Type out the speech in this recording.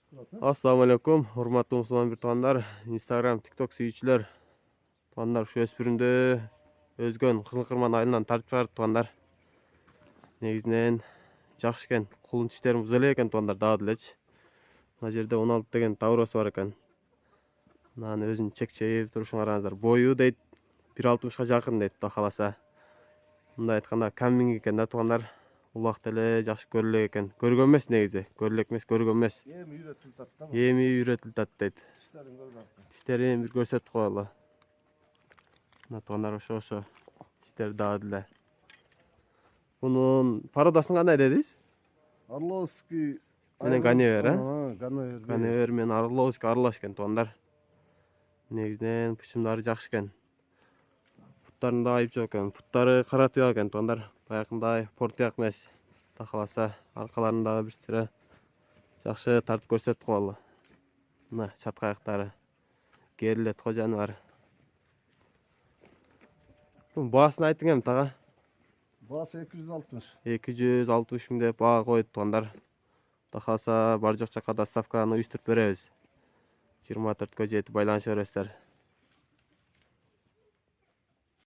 Assalamu alaikum, урматтуу мусулман bir туугандар, Instagram, TikTok сүйүүчүлөр. Туугандар, ушу өспүрүмдү өзгөн Кызыл Кырман айылынан тартып чыгарды туугандар. Негизинен жакшы экен, кулун тиштерин буза элек экен туугандар, дагы делечи. Мына жерде 16 деген тавросы бар экен. Мынаны өзүн чекчейип турушун караңыздар. Бою дейт 1.60га жакын дейт, Кудай кааласа. Мындай айтканда каминг экен да туугандар. Улак деле жакшы көрүлө экен. Көргөн эмес негизи, көрүлөк эмес, көргөн эмес. Эми үйрөтүлүп атты. Эми үйрөтүлүп атты дейт. Тиштерин көрүп. Тиштерин бир көрсөтүп коелу. Мына туугандар ошо тиштери дагы деле. Бунун пародасын кандай дедиңиз? Орловский Менен Ганевер, Ганевер. Ганевер менен Орловский аралаш экен туугандар. Негизинен пучумдары жакшы экен. Путтарында айып жок экен. Путтары кара туяк экен туугандар. Баягындай портуяк эмес. Кудай кааласа, аркаларындагы бир сыра жакшы тартып көрсөтүп коелу. Мына чатка аяктары керилет кожаны бар. Баасын айтың эми тага. Баасы 260. 260 миң деп баа коет туугандар. Кудай кааласа бар жок жакка доставканы уюштуруп беребиз. 24 жетип байланыша бересиздер.